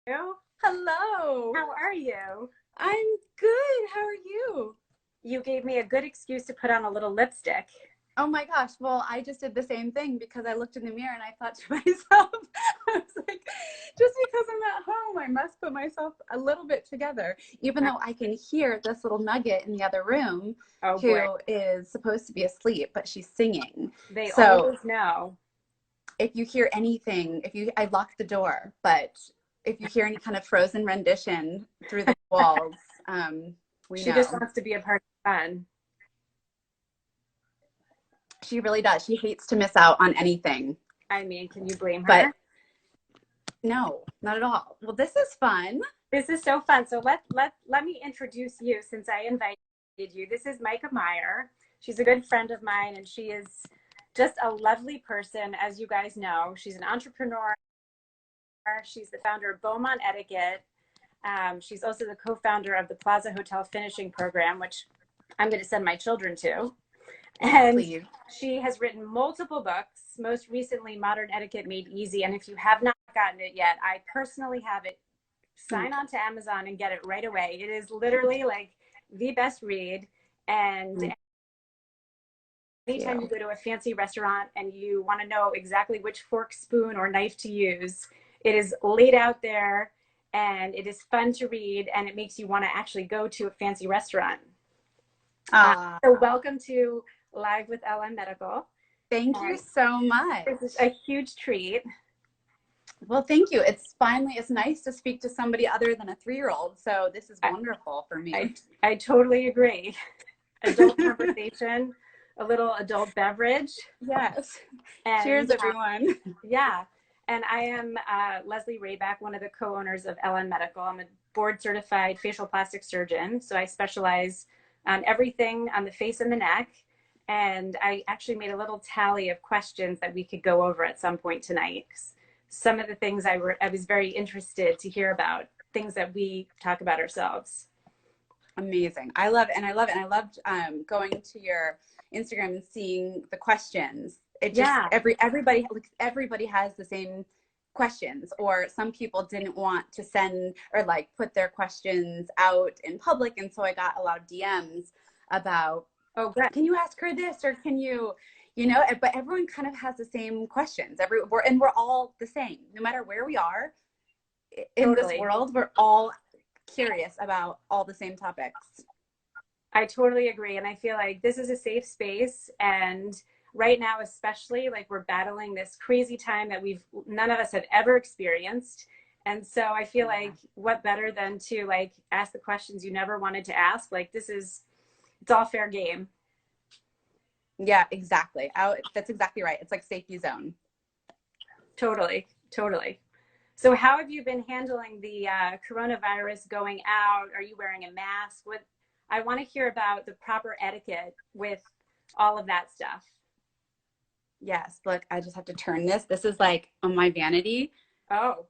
Hello. Hello. How are you? I'm good. How are you? You gave me a good excuse to put on a little lipstick. Oh my gosh. Well, I just did the same thing because I looked in the mirror and I thought to myself, I was like, just because I'm at home, I must put myself a little bit together, even though I can hear this little nugget in the other room Oh boy, who is supposed to be asleep, but she's singing. they So always know. if you hear anything, I locked the door, but if you hear any kind of Frozen rendition through the walls, we She just know. wants to be a part of the fun. She really does. She hates to miss out on anything. I mean, can you blame But her? no, not at all. Well, this is fun. This is so fun. So let me introduce you since I invited you. This is Myka Meyer. She's a good friend of mine, and she is just a lovely person, as you guys know. She's an entrepreneur. She's the founder of Beaumont Etiquette. She's also the co-founder of the Plaza Hotel Finishing Program, which I'm going to send my children to. And Please. she has written multiple books, most recently Modern Etiquette Made Easy. And if you have not gotten it yet, I personally have it. Sign on to Amazon and get it right away. It is literally like the best read. And Thank anytime you you. go to a fancy restaurant and you want to know exactly which fork, spoon, or knife to use, it is laid out there and it is fun to read and it makes you want to actually go to a fancy restaurant. Uh, Ah, so welcome to Live with LM Medical. thank you And so much. this is a huge treat. Well, thank you. It's nice to speak to somebody other than a 3-year-old. So this is I, wonderful for I, me. I totally agree. Adult conversation, a little adult beverage. Yes. Cheers, And everyone. yeah, and I am Leslie Rayback, one of the co-owners of LN Medical. I'm a board certified facial plastic surgeon. So I specialize on everything on the face and the neck. And I actually made a little tally of questions that we could go over at some point tonight. Some of the things I was very interested to hear about, things that we talk about ourselves. Amazing. I love it. And I love it. And I loved going to your Instagram and seeing the questions. It just Yeah, everybody has the same questions, or some people didn't want to send or like put their questions out in public. And so I got a lot of DMs about, oh, good. can you ask her this, or can you, but everyone kind of has the same questions. We're all the same, no matter where we are in this Totally. world. We're all curious about all the same topics. I totally agree. And I feel like this is a safe space. And right now, especially, like we're battling this crazy time that none of us have ever experienced. And so I feel like what better than to like ask the questions you never wanted to ask? Like it's all fair game. Yeah, exactly. That's exactly right. It's like safety zone. Totally. Totally. So how have you been handling the coronavirus going out? Are you wearing a mask? I want to hear about the proper etiquette with all of that stuff. Yes, look, I just have to turn this. This is like on my vanity. Oh,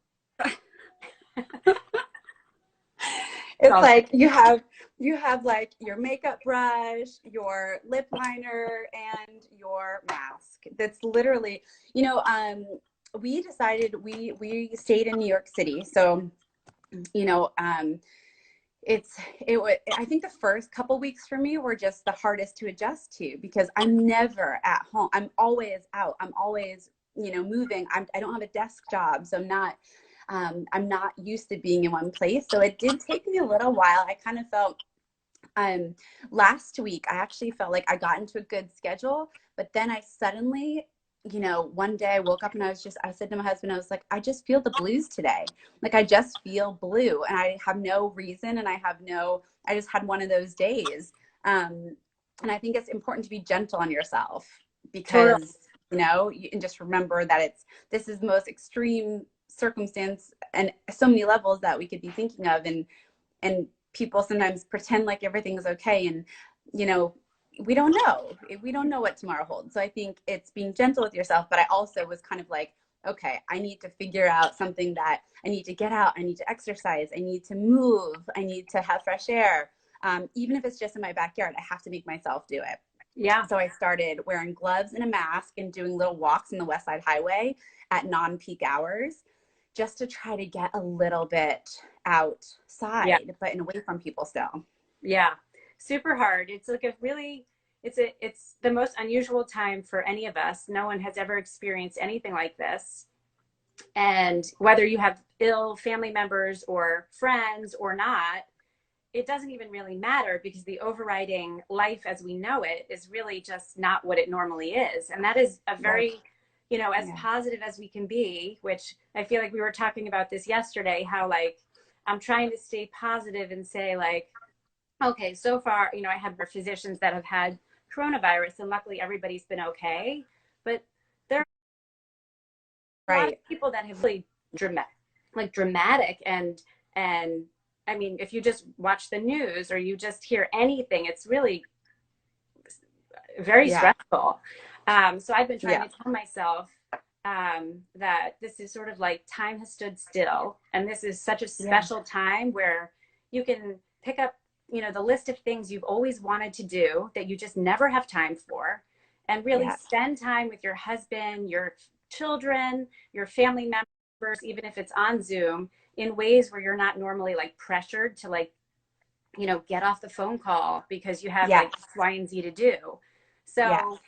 It's all like you have like your makeup brush, your lip liner, and your mask. That's literally, we decided we stayed in New York City. So, you know, I think the first couple weeks for me were just the hardest to adjust to, because I'm never at home. I'm always out. I'm always, moving. I don't have a desk job, so I'm not used to being in one place. So it did take me a little while. I kind of felt um last week I actually felt like I got into a good schedule, but then I suddenly, one day I woke up and I said to my husband, I was like, I just feel the blues today. Like I just feel blue, and I have no reason, and I just had one of those days. And I think it's important to be gentle on yourself, totally. because you can just remember that this is the most extreme circumstance and so many levels that we could be thinking of. And people sometimes pretend like everything's okay, and you know we don't know what tomorrow holds. So I think it's being gentle with yourself, but I also was kind of like, okay, I need to figure out something that I need to get out. I need to exercise, I need to move, I need to have fresh air. Even if it's just in my backyard, I have to make myself do it. Yeah. So I started wearing gloves and a mask and doing little walks in the West Side Highway at non-peak hours, just to try to get a little bit Yeah. outside, but and away from people still. Yeah. Super hard. It's like a really, it's the most unusual time for any of us. No one has ever experienced anything like this. And whether you have ill family members or friends or not, it doesn't even really matter because the overriding life as we know it is really just not what it normally is. And that is a Right. very, as Yeah. positive as we can be, which I feel like we were talking about this yesterday, how like I'm trying to stay positive and say, like, okay, so far, I have physicians that have had coronavirus and luckily everybody's been okay. But there are a lot of Right. people that have really dramatic and I mean, if you just watch the news or you just hear anything, it's really very Yeah. stressful. So I've been trying Yeah. to tell myself that this is sort of like time has stood still, and this is such a Yeah. special time where you can pick up, the list of things you've always wanted to do that you just never have time for, and really Yeah. spend time with your husband, your children, your family members, even if it's on Zoom, in ways where you're not normally like pressured to like get off the phone call because you have Yeah. like X, Y, and Z to do. Yeah. So,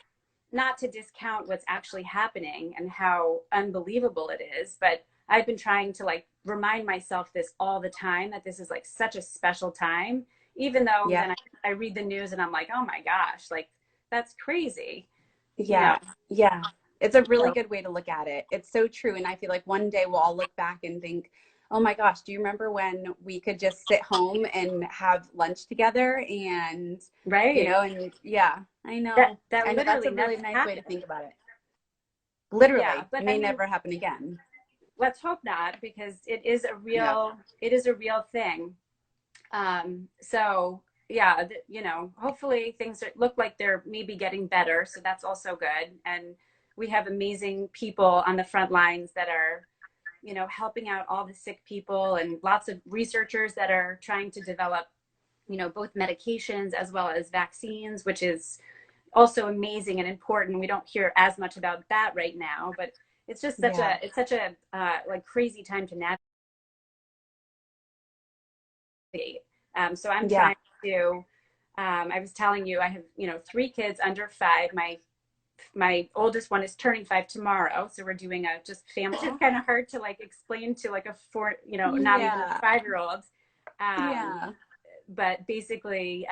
not to discount what's actually happening and how unbelievable it is, but I've been trying to like remind myself this all the time that this is like such a special time, even though Yeah. then I read the news and I'm like, oh my gosh, like that's crazy, you know. Yeah. Yeah. It's a really So, good way to look at it. It's so true. And I feel like one day we'll all look back and think, oh my gosh, do you remember when we could just sit home and have lunch together? And, right. and yeah, I That know. that I know that's literally a never really nice way to happened. think about it. Yeah, Literally, but it I may mean, never happen again. let's hope not because Yeah. it is a real thing. So yeah, hopefully look like they're maybe getting better. So that's also good. And we have amazing people on the front lines that are, helping out all the sick people and lots of researchers that are trying to develop, both medications as well as vaccines, which is also amazing and important. We don't hear as much about that right now, but it's just Yeah. it's such a like crazy time to navigate. So I'm Yeah. trying to. I was telling you, I have three kids under 5. My oldest one is turning 5 tomorrow, so we're doing a just family. It's kind of hard to like explain to like a four, not even Yeah. 5-year-old. Um, Yeah. but basically,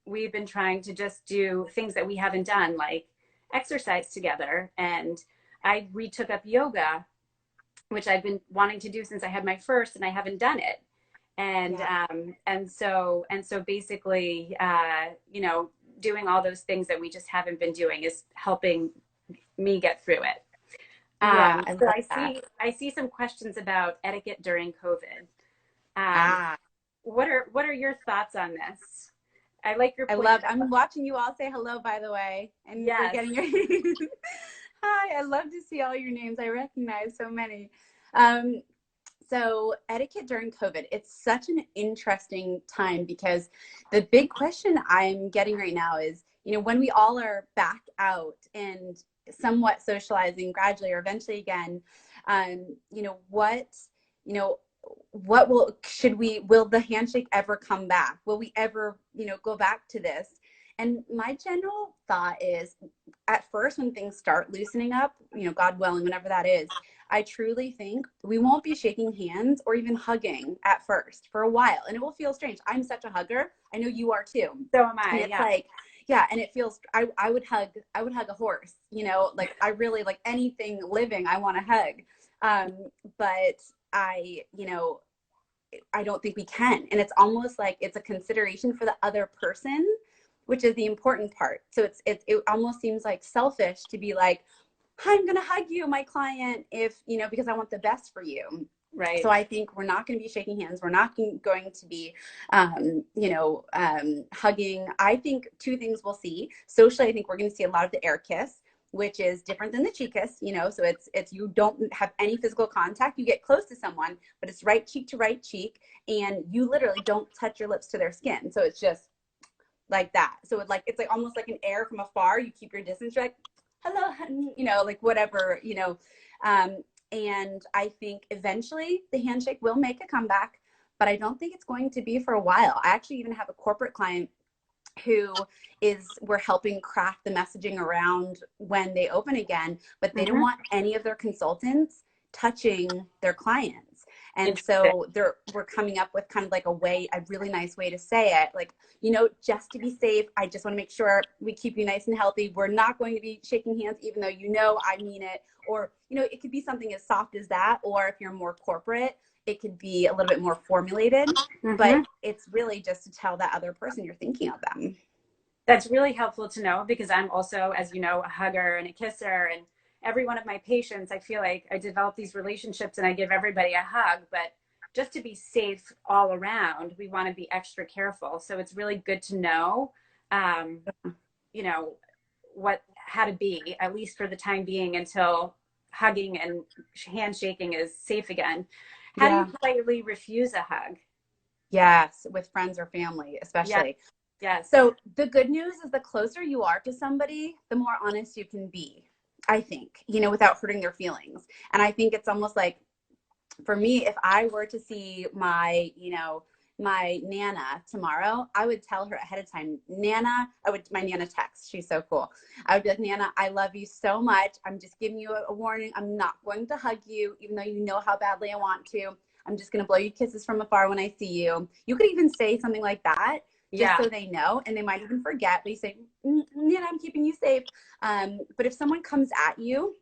we've been trying to just do things that we haven't done, like exercise together. And I retook up yoga, which I've been wanting to do since I had my first, and I haven't done it. And Yeah. and so basically, doing all those things that we just haven't been doing is helping me get through it. Yeah. I So love I that. see some questions about etiquette during COVID. Um, Ah, what are your thoughts on this? I like your point I'm about watching you all say hello, by the way, and we're yes, getting your Hi, I love to see all your names. I recognize so many. So etiquette during COVID, it's such an interesting time because the big question I'm getting right now is, when we all are back out and somewhat socializing gradually or eventually again, what, you know, what will the handshake ever come back? Will we ever, go back to this? And my general thought is at first, when things start loosening up, God willing, whenever that is, I truly think we won't be shaking hands or even hugging at first for a while. And it will feel strange. I'm such a hugger. I know you are too. so am And I. it's Yeah, like, yeah, and it feels I would hug a horse, like I really like anything living, I want to hug. But I don't think we can. And it's almost like it's a consideration for the other person, which is the important part. So it almost seems like selfish to be like, I'm going to hug you, my client, if, because I want the best for you. right. So I think we're not going to be shaking hands. We're not going to be, hugging. I think two things we'll see. Socially, I think we're going to see a lot of the air kiss, which is different than the cheek kiss, so it's you don't have any physical contact. You get close to someone, but it's right cheek to right cheek, and you literally don't touch your lips to their skin. So it's just like that. So it's like almost like an air from afar. You keep your distance. You're like, hello, like whatever. Um, And I think eventually the handshake will make a comeback, but I don't think it's going to be for a while. I actually even have a corporate client who we're helping craft the messaging around when they open again, but they don't Mm-hmm. want any of their consultants touching their clients. And Interesting. so we're coming up with kind of like a really nice way to say it. Like, just to be safe, I just want to make sure we keep you nice and healthy. We're not going to be shaking hands, even though I mean it. Or, it could be something as soft as that. Or if you're more corporate, it could be a little bit more formulated, Mm-hmm. but it's really just to tell that other person you're thinking of them. That's really helpful to know because I'm also, as you know, a hugger and a kisser. And every one of my patients, I feel like I develop these relationships and I give everybody a hug. But just to be safe all around, we want to be extra careful. So it's really good to know, um, you know, how to be, at least for the time being, until hugging and handshaking is safe again. How do you Yeah. politely refuse a hug? Yes, with friends or family, Yes, especially. yes. So the good news is the closer you are to somebody, the more honest you can be, I think, without hurting their feelings. And I think it's almost like, for me, if I were to see my Nana tomorrow, I would tell her ahead of time. My Nana text. She's so cool. I would be like, Nana, I love you so much. I'm just giving you a warning. I'm not going to hug you, even though you know how badly I want to. I'm just going to blow you kisses from afar when I see you. You could even say something like that, just Yeah. so they know, and they might even forget. But you say, Nana, I'm keeping you safe. But if someone comes at you,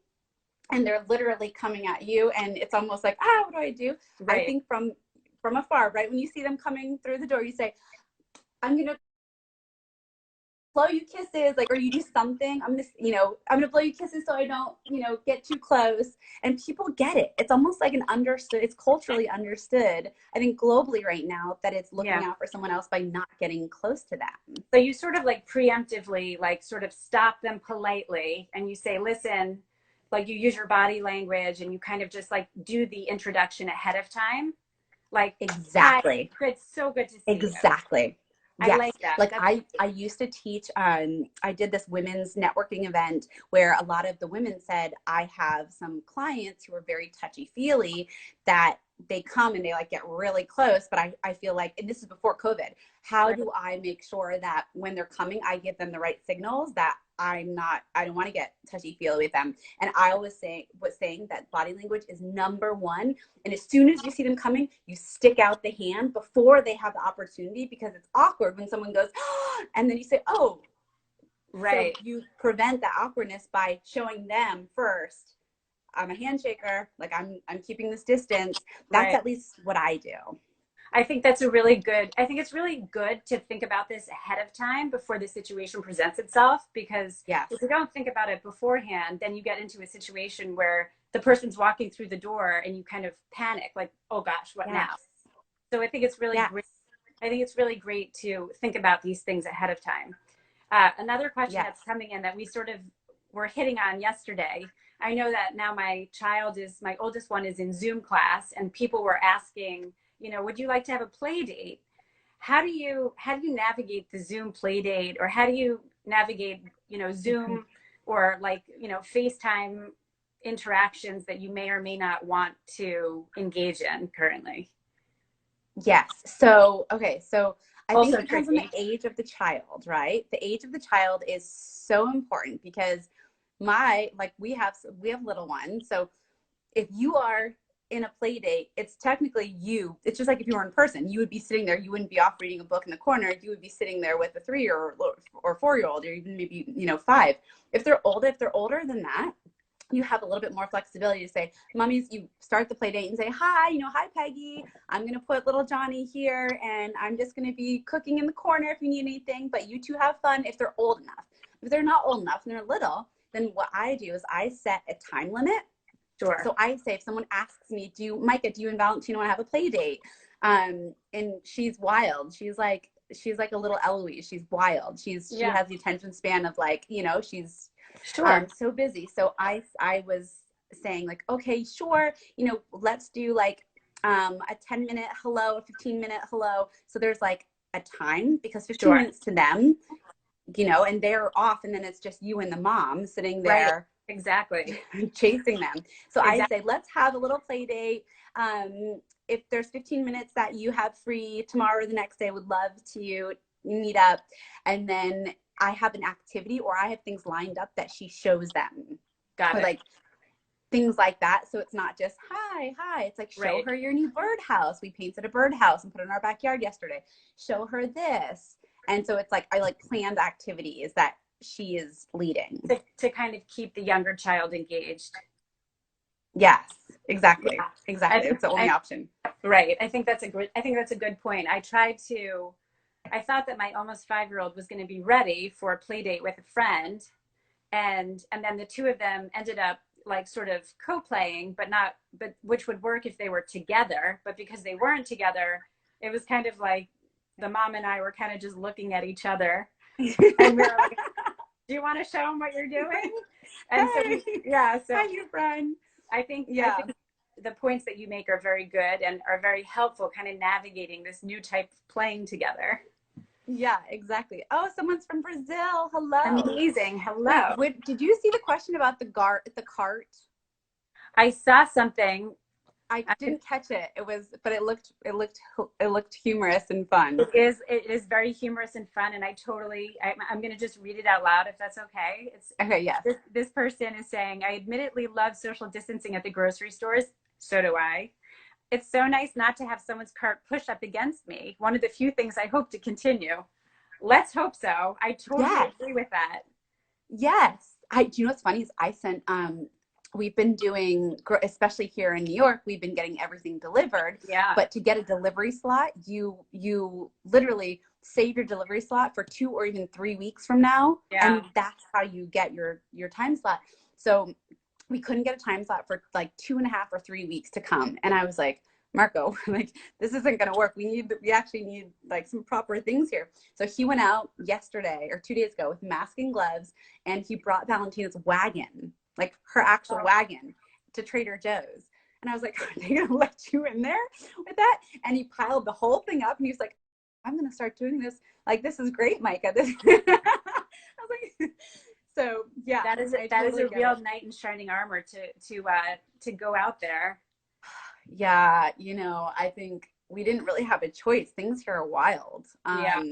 and they're literally coming at you, and it's almost like, what do I do? I Right. think from afar, right, when you see them coming through the door, you say, I'm gonna blow you kisses, like, or you do something. I'm gonna blow you kisses so I don't get too close. And people get it. It's almost like it's culturally understood, I think, globally right now, that it's looking Yeah. out for someone else by not getting close to them. So you sort of like preemptively, like sort of stop them politely and you say, listen, like you use your body language and you kind of just like do the introduction ahead of time. Like, hi, Exactly. it's so good to see you. Exactly. I Yes. like that. Like That's I used to teach, I did this women's networking event where a lot of the women said, I have some clients who are very touchy feely, that they come and they like get really close. But I feel like, and this is before COVID, how right. do I make sure that when they're coming, I give them the right signals, that I don't want to get touchy feely with them. And I was saying that body language is number one. And as soon as you see them coming, you stick out the hand before they have the opportunity, because it's awkward when someone goes, and then you say, oh. So Right. you prevent the awkwardness by showing them first, I'm a handshaker, like I'm keeping this distance. That's Right. at least what I do. I think it's really good to think about this ahead of time before the situation presents itself, because Yes. if you don't think about it beforehand, then you get into a situation where the person's walking through the door and you kind of panic, like, oh gosh, what now? Yes. So I think it's really Yes. great. I think it's really great to think about these things ahead of time. Another question Yes. that's coming in that we sort of were hitting on yesterday. I know that now my oldest one is in Zoom class, and people were asking, would you like to have a play date? How do you navigate the Zoom play date, or how do you navigate, Mhm. Zoom or like, FaceTime interactions that you may or may not want to engage in currently? Yes. So, okay. So I think Also it depends on the tricky. age of the child, right? The age of the child is so important, because we have little ones. So if you are in a play date, it's technically you. It's just like if you were in person, you would be sitting there. You wouldn't be off reading a book in the corner. You would be sitting there with a 3-year or 4-year-old, or even maybe 5. If they're older than that, you have a little bit more flexibility to say, mummies, you start the play date and say, hi, hi, Peggy. I'm going to put little Johnny here, and I'm just going to be cooking in the corner if you need anything, but you two have fun, if they're old enough. If they're not old enough and they're little, then what I do is I set a time limit. Sure. So I say, if someone asks me, Myka, do you and Valentino want to have a play date? And she's wild. She's like a little Eloise. She's wild. She Yeah. has the attention span of, like, she's Sure. so busy. So I was saying, like, okay, sure, let's do like a 10-minute hello, a 15-minute hello. So there's like a time, because 15 Sure. minutes to them, and they're off, and then it's just you and the mom sitting Right. there Exactly. chasing them. So I Exactly. say, let's have a little play date. If there's 15 minutes that you have free tomorrow or the next day, would love to meet up. And then I have an activity or I have things lined up that she shows them. Got Or it. like things like that. So it's not just hi, hi. It's like show Right. her your new birdhouse. We painted a birdhouse and put it in our backyard yesterday. Show her this. And so it's like I like planned activities that she is leading. To kind of keep the younger child engaged. Yes, Yeah. exactly. I Exactly. think It's the only option. right. I think that's a good point. I thought that my almost 5-year-old was going to be ready for a play date with a friend, and then the two of them ended up like sort of co-playing, but which would work if they were together, but because they weren't together, it was kind of like the mom and I were kind of just looking at each other, and we were like, do you want to show them what you're doing? And so Hey, yeah, so hi, you friend. I Yeah. think the points that you make are very good and are very helpful, kind of navigating this new type of playing together. Yeah, exactly. Oh, someone's from Brazil. Hello. Amazing. Wait, Hello. did you see the question about the cart? I saw something. I didn't catch it. But it looked humorous and fun. It is very humorous and fun, and I'm going to just read it out loud if that's okay. It's Okay, yes. this person is saying, I admittedly love social distancing at the grocery stores. So do I. It's so nice not to have someone's cart push up against me. One of the few things I hope to continue. Let's hope so. I totally Yes. agree with that. Yes. Do you know what's funny is I sent we've been doing, especially here in New York, we've been getting everything delivered, Yeah. but to get a delivery slot, you literally save your delivery slot for 2 or even 3 weeks from now, Yeah. and that's how you get your time slot. So we couldn't get a time slot for like 2.5 or 3 weeks to come, and I was like, Marco, like this isn't going to work. We actually need like some proper things here. So he went out yesterday or 2 days ago with mask and gloves, and he brought Valentina's wagon, like her actual wagon, to Trader Joe's. And I was like, are they going to let you in there with that? And he piled the whole thing up, and he was like, I'm going to start doing this. Like, this is great, Myka. I was like, so yeah, I that is totally a get real it. knight in shining armor to go out there. Yeah, I think we didn't really have a choice. Things here are wild. Yeah.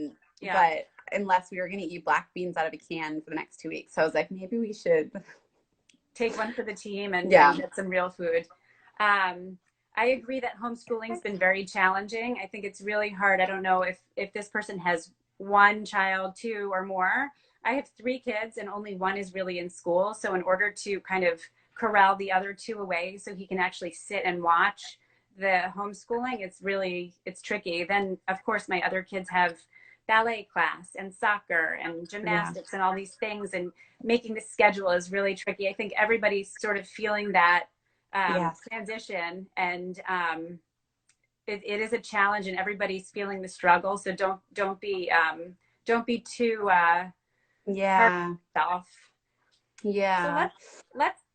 Yeah. But unless we were going to eat black beans out of a can for the next 2 weeks. So I was like, maybe we should. Take one for the team and Yeah. get some real food. Um, I agree that homeschooling's been very challenging. I think it's really hard. I don't know if this person has one child, two, or more. I have 3 kids and only one is really in school. So in order to kind of corral the other two away so he can actually sit and watch the homeschooling, it's tricky. Then of course my other kids have ballet class and soccer and Yeah. gymnastics and all these things, and making the schedule is really tricky. I think everybody's sort of feeling that Yes. transition, and it is a challenge, and everybody's feeling the struggle. So don't be too hard Yeah. on yourself. So Yeah.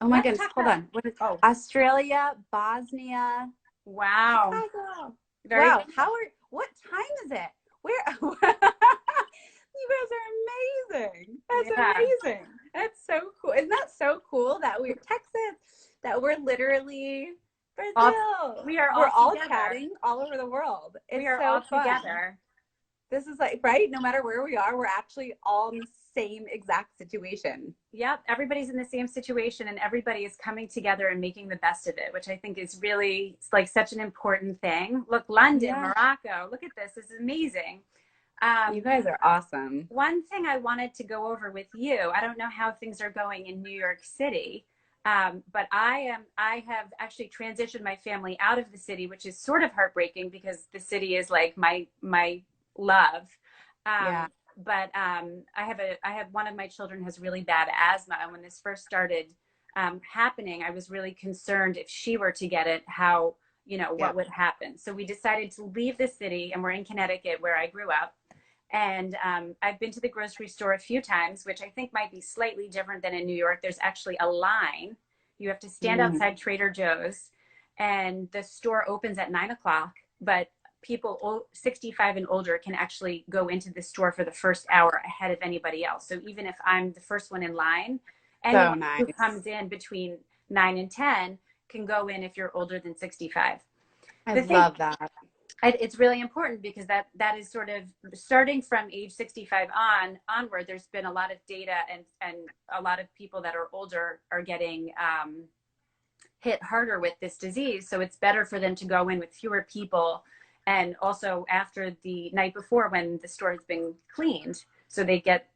Oh my let's goodness. talk Hold about. on. What is Oh, Bosnia, Bosnia, wow, Chicago? very Wow. cool. What time is it? Where? You guys are amazing. That's Yeah, amazing. That's so cool. Isn't that so cool that we're Texas, that we're literally all Brazil? we are We're all all together. chatting all over the world. We It's are so all fun. together. This is like, right? No matter where we are, we're actually all in the same exact situation. Yep, everybody's in the same situation, and everybody is coming together and making the best of it, which I think is really, it's like such an important thing. Look, London, Yeah. Morocco, look at this. This is amazing. You Um, guys are awesome. one thing I wanted to go over with you, I don't know how things are going in New York City, but I have actually transitioned my family out of the city, which is sort of heartbreaking because the city is like my love. Yeah. But I have one of my children has really bad asthma, and when this first started happening, I was really concerned if she were to get it, how Yeah. what would happen. So we decided to leave the city, and we're in Connecticut where I grew up. And I've been to the grocery store a few times, which I think might be slightly different than in New York. There's actually a line. You have to stand Mm. outside Trader Joe's, and the store opens at 9 o'clock, but people 65 and older can actually go into the store for the first hour ahead of anybody else. So even if I'm the first one in line, So Anyone who nice. comes in between 9 and 10 can go in if you're older than 65. I The thing, love that. it's really important because that is sort of starting from age 65 onward. There's been a lot of data, and a lot of people that are older are getting hit harder with this disease. So it's better for them to go in with fewer people, and also after the night before when the store has been cleaned, so they get,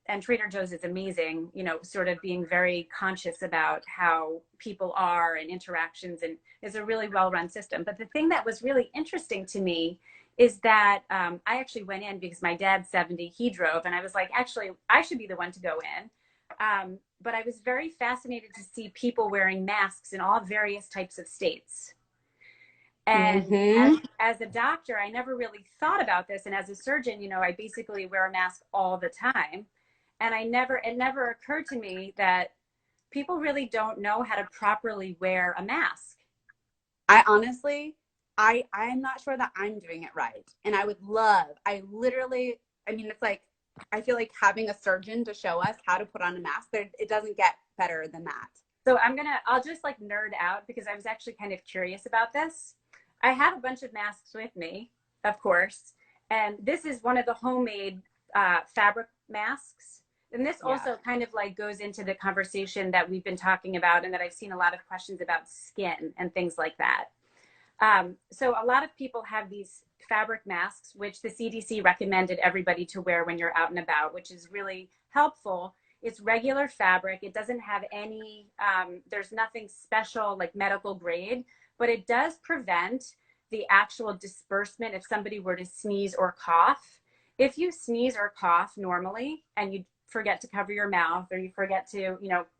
and Trader Joe's is amazing, sort of being very conscious about how people are and interactions, and is a really well run system. But the thing that was really interesting to me is that I actually went in because my dad's 70, he drove, and I was like, actually, I should be the one to go in. But I was very fascinated to see people wearing masks in all various types of states. And Mm-hmm. as a doctor, I never really thought about this. And as a surgeon, I basically wear a mask all the time. And it never occurred to me that people really don't know how to properly wear a mask. I honestly, I'm not sure that I'm doing it right. And I mean, it's like, I feel like having a surgeon to show us how to put on a mask, it doesn't get better than that. So I'll just like nerd out because I was actually kind of curious about this. I have a bunch of masks with me, of course, and this is one of the homemade fabric masks. And this Yeah. also kind of like goes into the conversation that we've been talking about, and that I've seen a lot of questions about skin and things like that. So a lot of people have these fabric masks, which the CDC recommended everybody to wear when you're out and about, which is really helpful. It's regular fabric. It doesn't have any, there's nothing special like medical grade, but it does prevent the actual disbursement if somebody were to sneeze or cough. If you sneeze or cough normally and you forget to cover your mouth, or you forget to,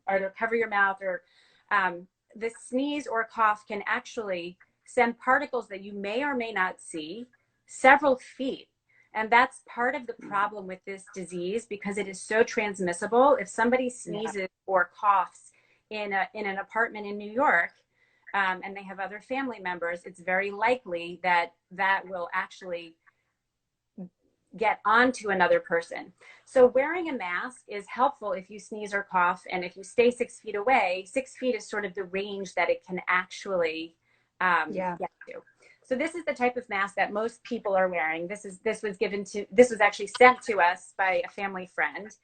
or to cover your mouth, or the sneeze or cough can actually send particles that you may or may not see several feet. And that's part of the problem with this disease because it is so transmissible. If somebody Yeah. sneezes or coughs in an apartment in New York, and they have other family members, it's very likely that that will actually get onto another person. So wearing a mask is helpful if you sneeze or cough, and if you stay 6 feet away. 6 feet is sort of the range that it can actually Yeah. get to. So this is the type of mask that most people are wearing. This was actually sent to us by a family friend.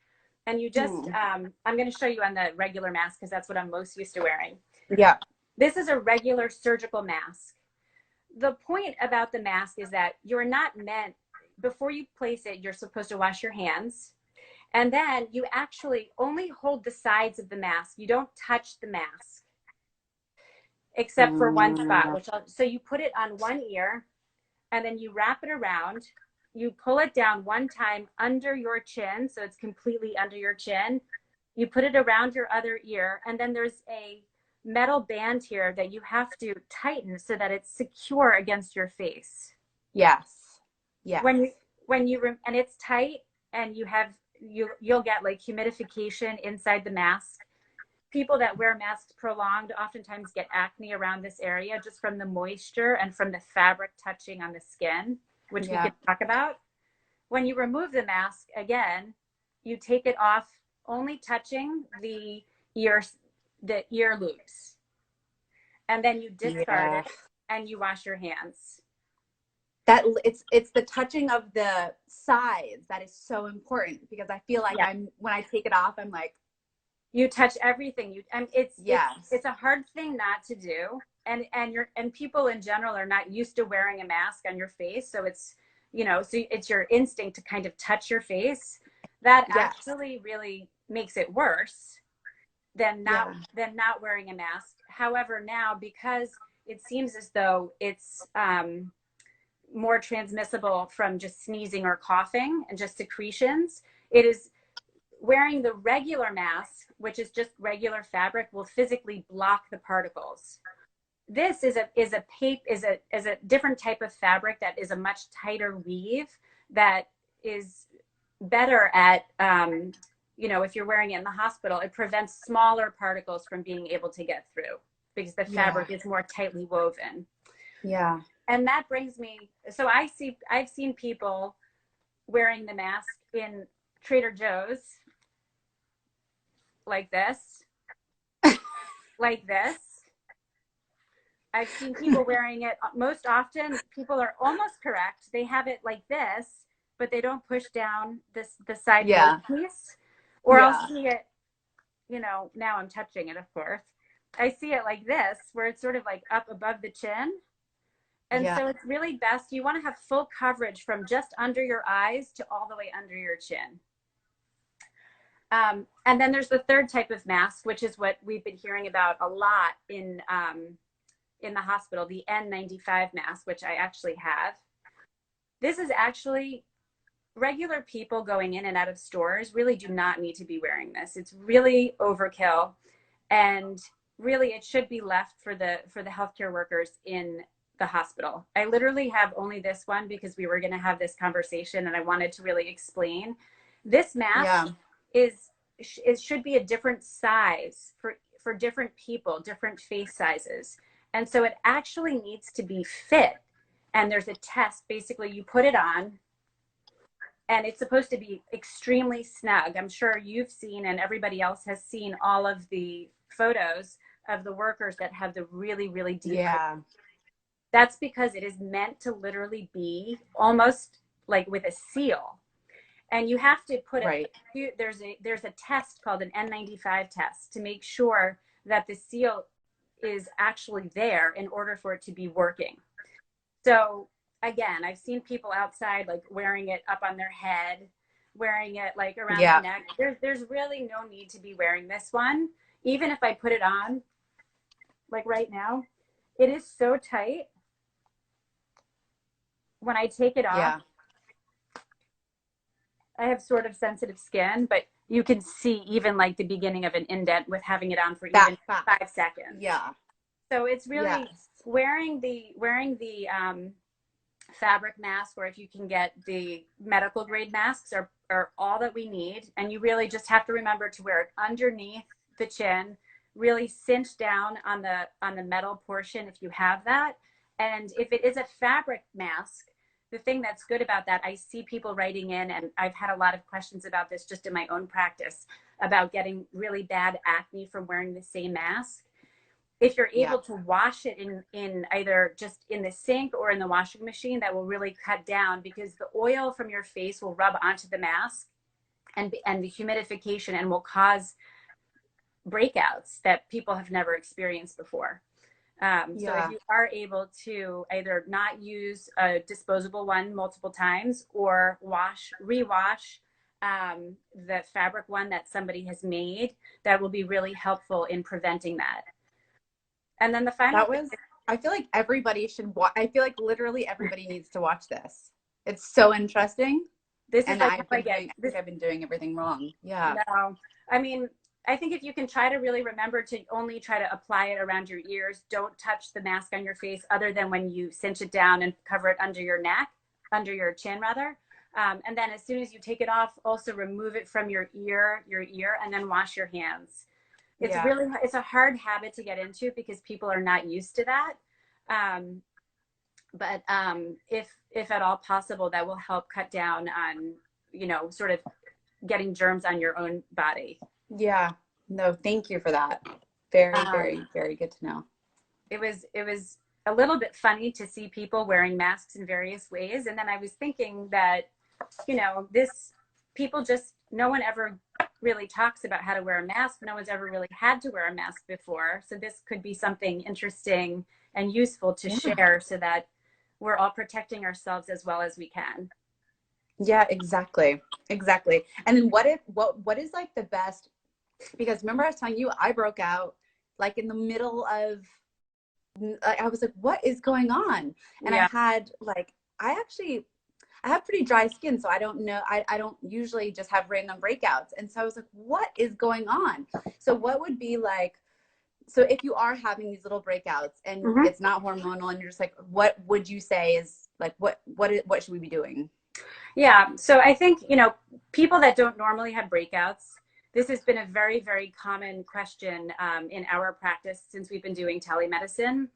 And you just, Hmm. I'm going to show you on the regular mask because that's what I'm most used to wearing. Yeah. This is a regular surgical mask. The point about the mask is that you're not meant, before you place it, you're supposed to wash your hands. And then you actually only hold the sides of the mask. You don't touch the mask except for one spot, Mm, so you put it on one ear, and then you wrap it around. You pull it down one time under your chin, so it's completely under your chin. You put it around your other ear, and then there's a metal band here that you have to tighten so that it's secure against your face. yes. Yes. When you and it's tight, and you'll get like humidification inside the mask. People that wear masks prolonged oftentimes get acne around this area just from the moisture and from the fabric touching on the skin, which we Yeah. can talk about. When you remove the mask, again, you take it off only touching ear the ear loops, and then you discard Yeah. it and you wash your hands. That it's the touching of the sides that is so important, because I feel like Yeah, when I take it off, I'm like, you touch everything. And yes. it's a hard thing not to do. And people in general are not used to wearing a mask on your face, so so it's your instinct to kind of touch your face. That Yes. actually really makes it worse than Yeah. not wearing a mask. However, now, because it seems as though it's more transmissible from just sneezing or coughing and just secretions, it is wearing the regular mask, which is just regular fabric, will physically block the particles. This is a different type of fabric that is a much tighter weave that is better at if you're wearing it in the hospital, it prevents smaller particles from being able to get through because the Yeah. fabric is more tightly woven. Yeah. And that brings me, so I've seen people wearing the mask in Trader Joe's like this, like this. I've seen people wearing it most often. People are almost correct. They have it like this, but they don't push down the side yoke Yeah. piece. Or I'll Yeah. see it, now I'm touching it, of course. I see it like this, where it's sort of like up above the chin. And Yeah. so it's really best, you want to have full coverage from just under your eyes to all the way under your chin. And then there's the third type of mask, which is what we've been hearing about a lot in the hospital, the N95 mask, which I actually have. This is actually regular people going in and out of stores really do not need to be wearing this. It's really overkill, and really it should be left for the healthcare workers in the hospital. I literally have only this one because we were going to have this conversation and I wanted to really explain. This mask Yeah. should be a different size for different people, different face sizes. And so it actually needs to be fit. And there's a test. Basically, you put it on and it's supposed to be extremely snug. I'm sure you've seen, and everybody else has seen, all of the photos of the workers that have the really, really deep. Yeah. That's because it is meant to literally be almost like with a seal. And you have to put Right. it, there's a test called an N95 test to make sure that the seal is actually there in order for it to be working. So again, I've seen people outside like wearing it up on their head, wearing it like around Yeah. their neck. There's really no need to be wearing this one. Even if I put it on, like right now, it is so tight. When I take it off, Yeah. I have sort of sensitive skin, but you can see even like the beginning of an indent with having it on for That even fast. 5 seconds. Yeah. So it's really Yes. wearing the fabric mask, or if you can get the medical grade masks, are all that we need. And you really just have to remember to wear it underneath the chin, really cinch down on the metal portion if you have that. And if it is a fabric mask, the thing that's good about that, I see people writing in, and I've had a lot of questions about this just in my own practice, about getting really bad acne from wearing the same mask. If you're able to wash it in either just in the sink or in the washing machine, that will really cut down, because the oil from your face will rub onto the mask and the humidification, and will cause breakouts that people have never experienced before. So if you are able to either not use a disposable one multiple times, or rewash the fabric one that somebody has made, that will be really helpful in preventing that. And then the final thing, I feel like everybody should watch. I feel like literally everybody needs to watch this. It's so interesting. This is And like I think I've been doing everything wrong. Yeah. No, I mean, I think if you can try to really remember to only try to apply it around your ears, don't touch the mask on your face other than when you cinch it down and cover it under your neck, under your chin rather. And then as soon as you take it off, also remove it from your ear, and then wash your hands. It's a hard habit to get into because people are not used to that. But if at all possible, that will help cut down on, sort of getting germs on your own body. Yeah. No, thank you for that. Very, very, very good to know. It was a little bit funny to see people wearing masks in various ways. And then I was thinking that, no one ever really talks about how to wear a mask. No one's ever really had to wear a mask before. So this could be something interesting and useful to share, so that we're all protecting ourselves as well as we can. Yeah, exactly. Exactly. And then what is like the best, because remember I was telling you, I broke out like in the middle of, I was like, what is going on? And I had like, I have pretty dry skin, so I don't know. I don't usually just have random breakouts. And so I was like, what is going on? So what would be like, so if you are having these little breakouts and it's not hormonal and you're just like, what would you say is like, what should we be doing? Yeah. So I think, people that don't normally have breakouts, this has been a very, very common question in our practice since we've been doing telemedicine,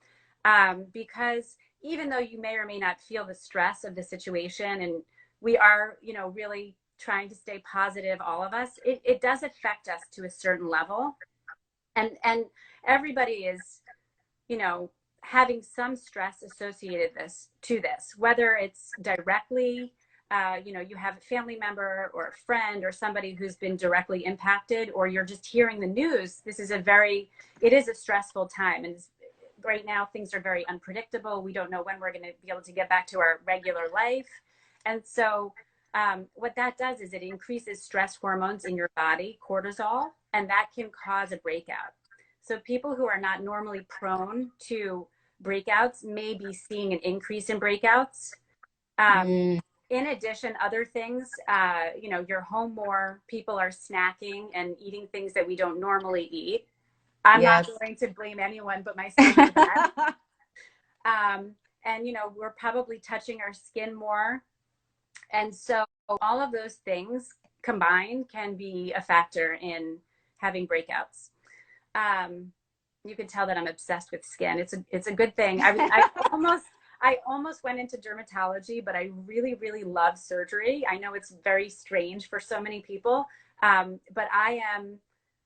because even though you may or may not feel the stress of the situation, and we are, really trying to stay positive, all of us, it does affect us to a certain level. And everybody is, you know, having some stress associated this, whether it's directly, you know, you have a family member or a friend or somebody who's been directly impacted, or you're just hearing the news. It is a stressful time. And right now things are very unpredictable. We don't know when we're going to be able to get back to our regular life. And so what that does is it increases stress hormones in your body, cortisol, and that can cause a breakout. So people who are not normally prone to breakouts may be seeing an increase in breakouts. Mm, In addition, other things, you know, you're home more, people are snacking and eating things that we don't normally eat. I'm not yes. going to blame anyone but myself for that. And, you know, we're probably touching our skin more. And so all of those things combined can be a factor in having breakouts. You can tell that I'm obsessed with skin. It's a good thing. I almost went into dermatology, but I really, really love surgery. I know it's very strange for so many people, but I am,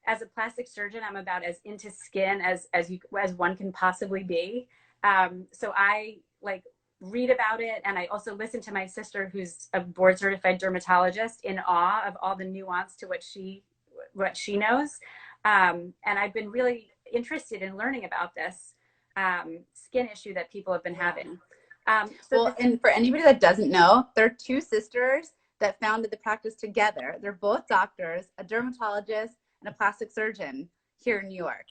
as a plastic surgeon, I'm about as into skin as one can possibly be. So I like read about it, and I also listen to my sister, who's a board certified dermatologist, in awe of all the nuance to what she knows. And I've been really interested in learning about this skin issue that people have been having. Well, and for anybody that doesn't know, they're two sisters that founded the practice together. They're both doctors, a dermatologist and a plastic surgeon here in New York.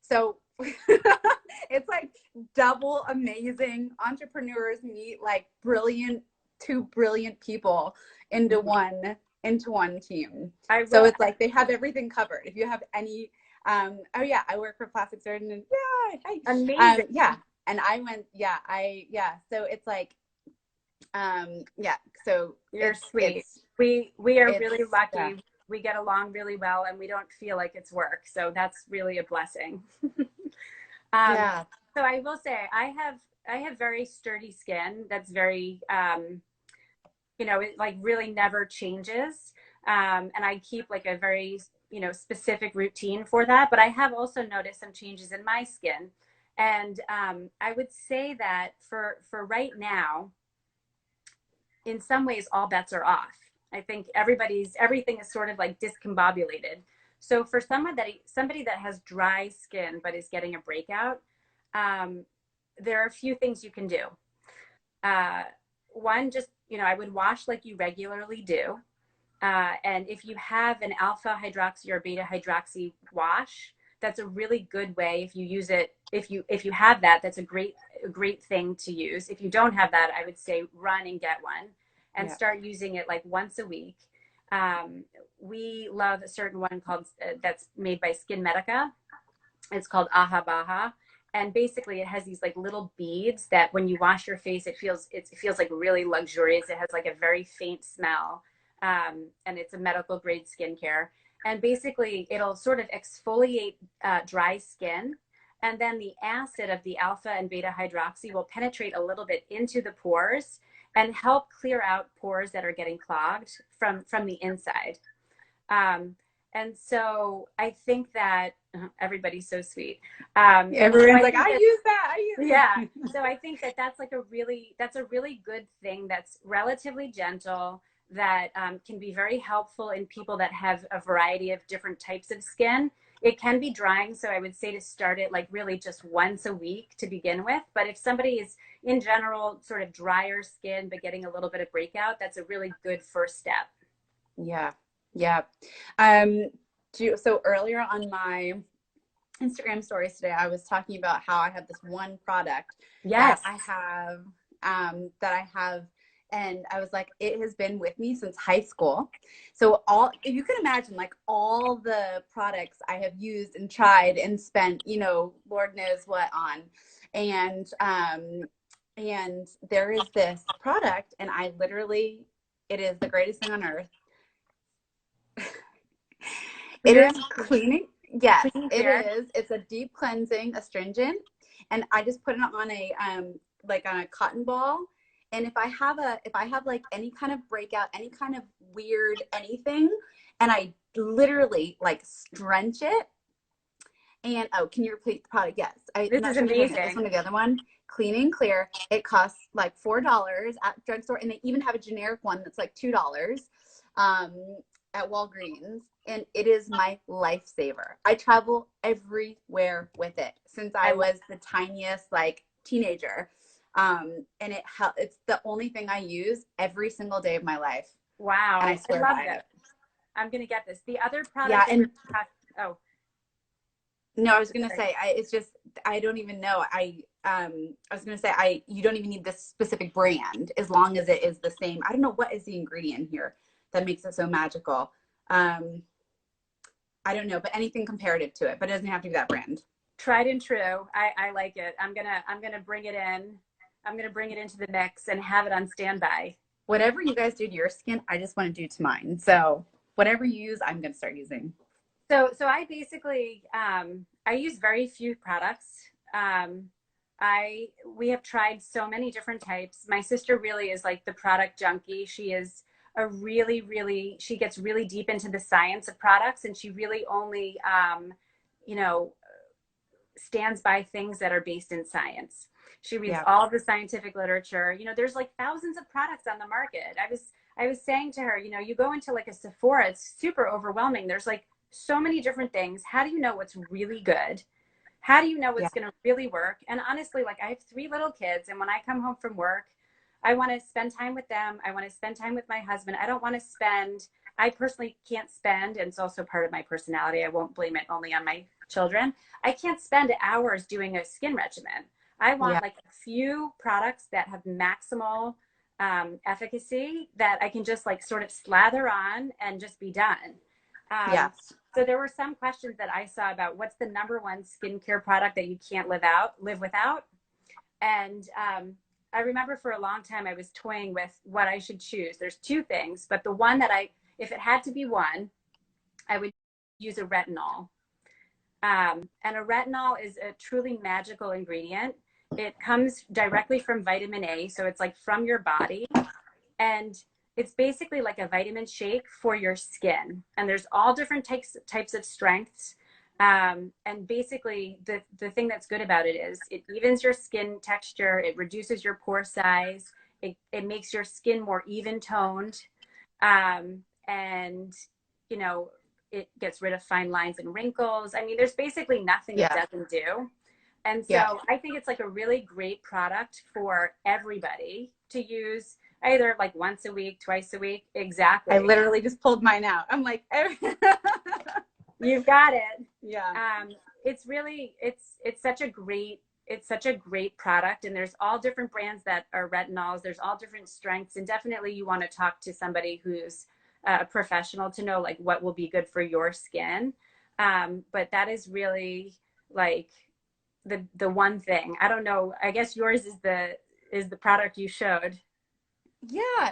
So it's like double amazing entrepreneurs meet like two brilliant people into one team. So it's like they have everything covered. If you have any, oh yeah, I work for a plastic surgeon, and yeah, hi. Amazing. Yeah, and I went, so it's like, yeah, so you're sweet. We are really lucky. Yeah. We get along really well, and we don't feel like it's work. So that's really a blessing. Yeah. So I will say I have very sturdy skin that's very, you know, it like really never changes. And I keep like a very, you know, specific routine for that. But I have also noticed some changes in my skin. And I would say that for right now, in some ways, all bets are off. I think everything is sort of like discombobulated. So for somebody that has dry skin but is getting a breakout, there are a few things you can do. Uh, One, just, you know, I would wash like you regularly do. And if you have an alpha hydroxy or beta hydroxy wash, that's a really good way. If you use it, if you have that, that's a great thing to use. If you don't have that, I would say run and get one and start using it like once a week. We love a certain one called that's made by Skin Medica. It's called Aha Baha. And basically it has these like little beads that when you wash your face, it feels like really luxurious. It has like a very faint smell. And it's a medical grade skincare. And basically it'll sort of exfoliate dry skin. And then the acid of the alpha and beta hydroxy will penetrate a little bit into the pores and help clear out pores that are getting clogged from the inside. And so I think that everybody's so sweet. Everyone's like, I use that. Yeah. So I think that that's a really good thing that's relatively gentle, that can be very helpful in people that have a variety of different types of skin. It can be drying, so I would say to start it like really just once a week to begin with. But if somebody is in general sort of drier skin but getting a little bit of breakout, that's a really good first step. Yeah. Yeah. So earlier on my Instagram stories today, I was talking about how I have this one product Yes. that I have, and I was like, it has been with me since high school. So if you can imagine, like all the products I have used and tried and spent, you know, Lord knows what on, and there is this product, and it is the greatest thing on earth. It is cleaning. Yes, it is. It's a deep cleansing astringent, and I just put it on a on a cotton ball, And if I have like any kind of breakout, any kind of weird anything, and I literally like drench it. And oh, can you repeat the product? Yes. I'm This not is sure if you're looking at this amazing. one or the other one. Clean and Clear. It costs like $4 at drugstore, and they even have a generic one that's like $2 um, at Walgreens. And it is my lifesaver. I travel everywhere with it since I I love, was the tiniest like teenager. And it's the only thing I use every single day of my life, and I wow. I swear love by this. it. I'm going to get this. The other Yeah, product that you and have, oh, no, I was gonna sorry. say, it's just I don't even know. I was gonna say you don't even need this specific brand as long as it is the same. I don't know what is the ingredient here that makes it so magical. Um, I don't know, but anything comparative to it, but it doesn't have to be that brand. Tried and true. I like it. I'm gonna bring it in. I'm gonna bring it into the mix and have it on standby. Whatever you guys do to your skin, I just want to do to mine. So whatever you use, I'm gonna start using. So I basically I use very few products. I we have tried so many different types. My sister really is like the product junkie. She is a really she gets really deep into the science of products, and she really only you know stands by things that are based in science. She reads Yeah, all of the scientific literature. There's like thousands of products on the market. I was saying to her, you go into like a Sephora, it's super overwhelming. There's like so many different things. How do you know what's really good? How do you know yeah, what's going to really work? And honestly, like I have three little kids, and when I come home from work, I want to spend time with them. I want to spend time with my husband. I don't want to spend, I personally can't spend, and it's also part of my personality. I won't blame it only on my children. I can't spend hours doing a skin regimen. I yeah, want like a few products that have maximal efficacy that I can just like sort of slather on and just be done. Um, yes, so there were some questions that I saw about what's the number one skincare product that you can't live without. And I remember for a long time I was toying with what I should choose. There's two things, but the one that if it had to be one, I would use a retinol. And a retinol is a truly magical ingredient. It comes directly from vitamin A, so it's like from your body, and it's basically like a vitamin shake for your skin. And there's all different types of strengths. And basically, the thing that's good about it is it evens your skin texture, it reduces your pore size, it makes your skin more even toned, and you know, it gets rid of fine lines and wrinkles. I mean, there's basically nothing it yeah, doesn't do. And yeah. so I think it's like a really great product for everybody to use either like once a week, twice a week. I Exactly. literally just pulled mine out. I'm like, You've got it. yeah, It's really it's such a great product, and there's all different brands that are retinols. There's all different strengths, and definitely you want to talk to somebody who's a professional to know like what will be good for your skin. But that is really like the one thing. I don't know. I guess yours is the product you showed. yeah.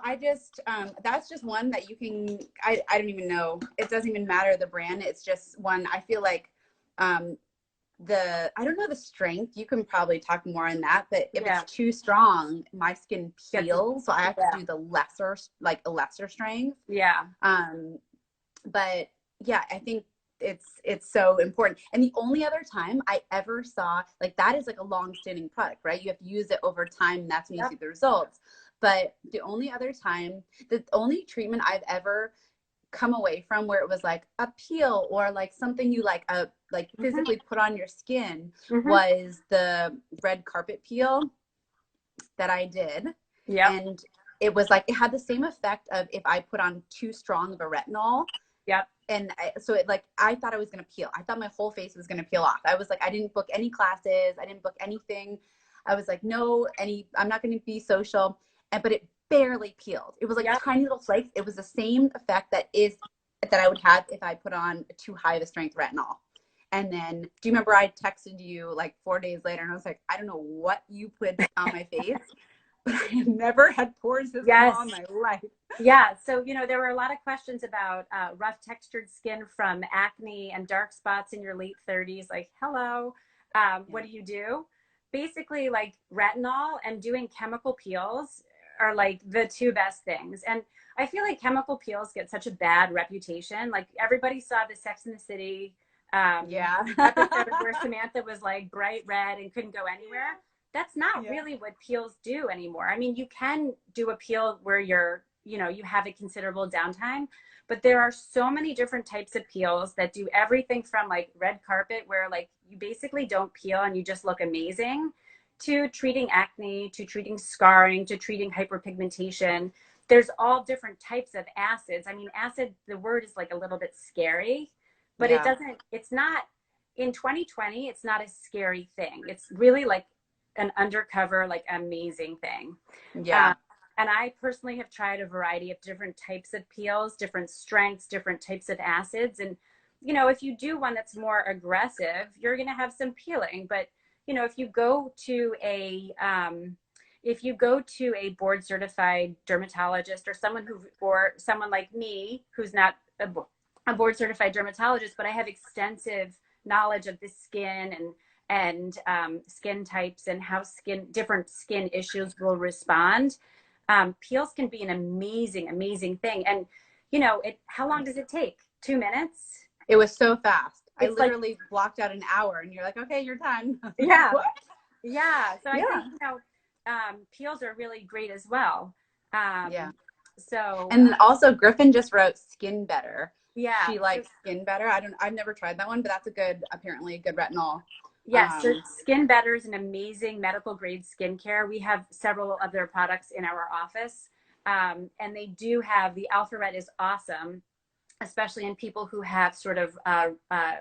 I just that's just one that you can. I don't even know. It doesn't even matter the brand. It's just one. I feel like um, I don't know the strength. You can probably talk more on that. But if it's Yeah. too strong, my skin Gets peels, so I have to yeah. do the lesser, like a lesser strength. Yeah. Um, but yeah, I think it's so important. And the only other time I ever saw like that is like a long-standing product, right? You have to use it over time, and that's when you Yep. see the results. But the only treatment I've ever come away from where it was like a peel or like something you like Hmm. physically put on your skin Hmm. was the red carpet peel that I did. Yep. And it was like it had the same effect of if I put on too strong of a retinol. Yep. And so it like I thought I was gonna peel. I thought my whole face was gonna peel off. I was like, I didn't book any classes, I didn't book anything. I was like, no, I'm not gonna be social. But it barely peeled. It was like Yep. tiny little flakes. It was the same effect that I would have if I put on too high of a strength retinol. And then, do you remember I texted you like 4 days later and I was like, I don't know what you put on my face, but I have never had pores this small in Yes. my life. Yeah. So, there were a lot of questions about rough textured skin from acne and dark spots in your late 30s. Like, hello, Yeah. what do you do? basically like retinol and doing chemical peels are like the two best things. And I feel like chemical peels get such a bad reputation. Like everybody saw the Sex in the City Yeah. episode where Samantha was like bright red and couldn't go anywhere. That's not Yeah. really what peels do anymore. I mean, you can do a peel where you're, you know, you have a considerable downtime, but there are so many different types of peels that do everything from like red carpet, where like you basically don't peel and you just look amazing, to treating acne, to treating scarring, to treating hyperpigmentation. There's all different types of acids. I mean, acid, the word is like a little bit scary, but it Yeah. doesn't, it's not, in 2020, it's not a scary thing. It's really like an undercover, like amazing thing. Yeah. Um, and I personally have tried a variety of different types of peels, different strengths, different types of acids. And, you know, if you do one that's more aggressive, you're going to have some peeling. But, you know, if you go to a board certified dermatologist, or someone who, or someone like me, who's not a board certified dermatologist, but I have extensive knowledge of the skin and skin types and how different skin issues will respond. Peels can be an amazing, amazing thing. And you know, how long does it take? 2 minutes? It was so fast. I It's like, literally blocked out an hour and you're like, okay, you're done. I was like, yeah, what? yeah. So I think, Yeah. you know, peels are really great as well. Yeah. Um, so And then also Griffin just wrote Skin Better. yeah, She likes Skin Better. I've never tried that one, but that's apparently a good retinol. yes, so Um, Skin Better is an amazing medical grade skincare. We have several of their products in our office. And they do have, the Alpha Red is awesome, especially in people who have sort of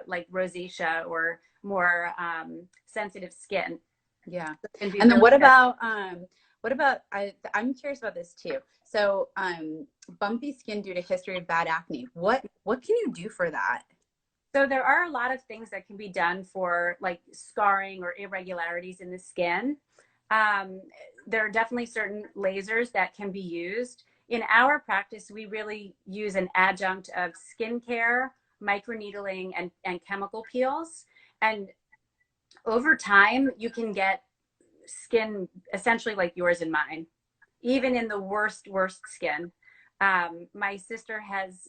like rosacea or more sensitive skin. yeah. So it can be And then really good. what about I'm curious about this too. So bumpy skin due to history of bad acne. What can you do for that? So there are a lot of things that can be done for like scarring or irregularities in the skin. Um, there are definitely certain lasers that can be used. In our practice, we really use an adjunct of skincare, microneedling, and chemical peels. And over time, you can get skin essentially like yours and mine, even in the worst skin. My sister has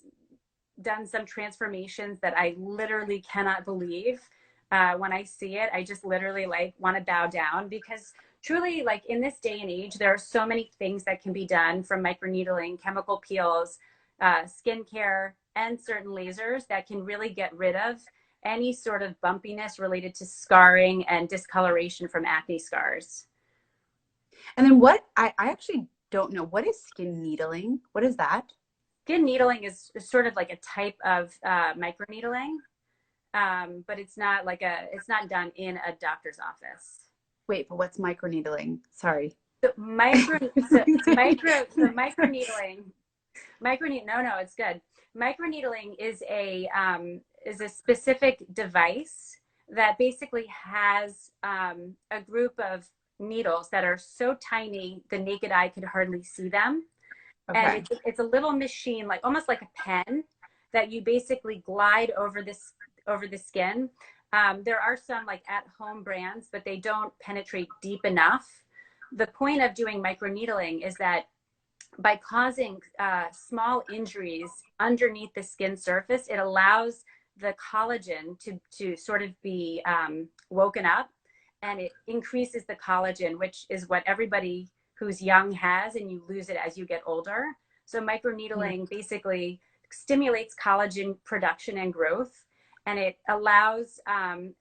done some transformations that I literally cannot believe. When I see it, I just literally like want to bow down, because truly, like in this day and age, there are so many things that can be done, from microneedling, chemical peels, skincare, and certain lasers that can really get rid of any sort of bumpiness related to scarring and discoloration from acne scars. And then I actually don't know. What is skin needling? What is that? Skin needling is sort of like a type of microneedling, but it's not done in a doctor's office. Wait, but what's microneedling? Sorry. So no, no, it's good. Microneedling is a specific device that basically has a group of needles that are so tiny the naked eye could hardly see them. And Okay. it's a little machine, like almost like a pen, that you basically glide over the skin. There are some like at home brands, but they don't penetrate deep enough. The point of doing microneedling is that by causing small injuries underneath the skin surface, it allows the collagen to sort of be woken up, and it increases the collagen, which is what everybody who's young has, and you lose it as you get older. So Mm. microneedling basically stimulates collagen production and growth, and it allows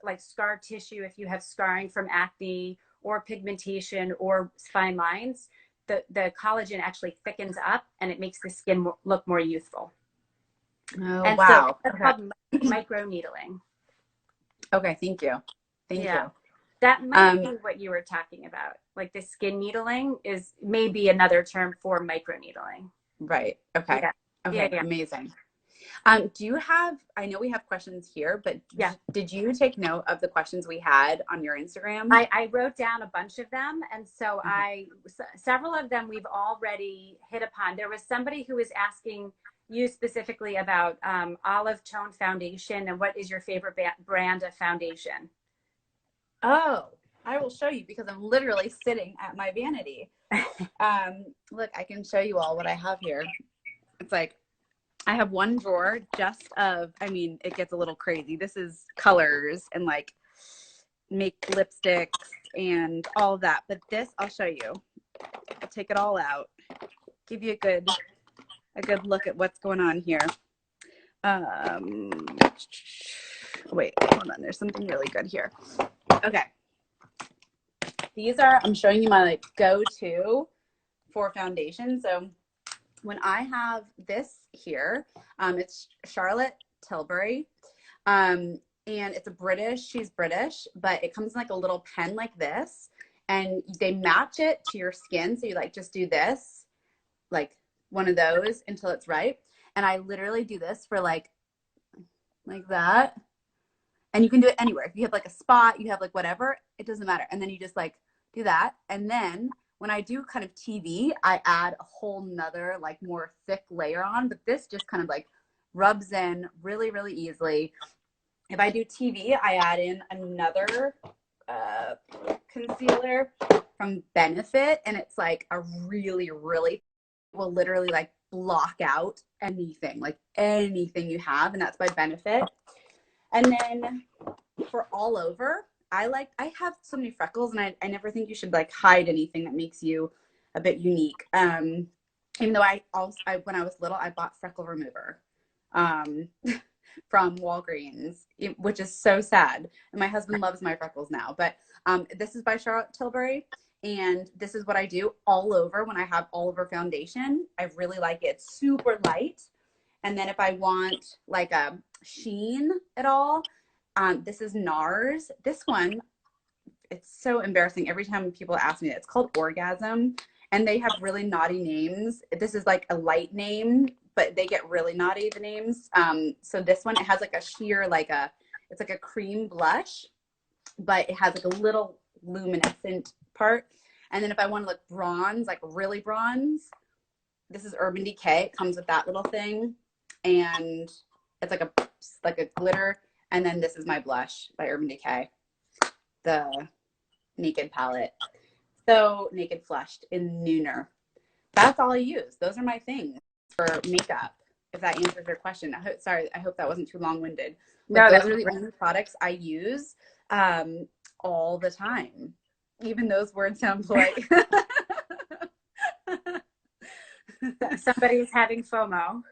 like scar tissue, if you have scarring from acne or pigmentation or fine lines, the collagen actually thickens up and it makes the skin look more youthful. Oh, And so wow. that's Okay. called micro needling. Okay. Thank you. Thank Yeah. you. That might Um, be what you were talking about. Like the skin needling is maybe another term for micro needling. right. Okay. Yeah. Yeah. Okay. Yeah. Amazing. Do you have, I know we have questions here, but Yeah. did you take note of the questions we had on your Instagram? I wrote down a bunch of them. And so Okay. several of them we've already hit upon. There was somebody who was asking you specifically about olive tone foundation and what is your favorite brand of foundation? Oh, I will show you because I'm literally sitting at my vanity. Look, I can show you all what I have here. It's like, I have one drawer just of, I mean, it gets a little crazy. This is colors and like make lipsticks and all of that. But this, I'll show you. I'll take it all out, give you a good look at what's going on here. Wait, hold on. There's something really good here. Okay. These are, I'm showing you my like go-to for foundation. So when I have this here, it's Charlotte Tilbury. And it's she's British, but it comes in like a little pen like this, and they match it to your skin. So you like just do this, like one of those until it's right. And I literally do this for like that. And you can do it anywhere. If you have like a spot, you have like whatever, it doesn't matter. And then you just like do that. And then when I do kind of TV, I add a whole nother like more thick layer on, but this just kind of like rubs in really, really easily. If I do TV, I add in another concealer from Benefit, and it's like a really, really, will literally like block out anything, like anything you have, and that's by Benefit. And then for all over, I have so many freckles, and I never think you should like hide anything that makes you a bit unique. Even though when I was little, I bought freckle remover from Walgreens, which is so sad. And my husband loves my freckles now. But this is by Charlotte Tilbury, and this is what I do all over when I have all over foundation. I really like it. It's super light. And then if I want like a sheen at all, this is NARS. This one, it's so embarrassing. Every time people ask me that, it's called Orgasm, and they have really naughty names. This is like a light name, but they get really naughty, the names. So this one, it has like a sheer, it's like a cream blush, but it has like a little luminescent part. And then if I want to look bronze, like really bronze, this is Urban Decay. It comes with that little thing, and it's like a glitter. And then this is my blush by Urban Decay, the Naked palette. So Naked Flushed in Nooner. That's all I use. Those are my things for makeup, if that answers your question. I hope that wasn't too long-winded. No, those are the only products I use all the time. Even those words sound polite. Somebody's having FOMO.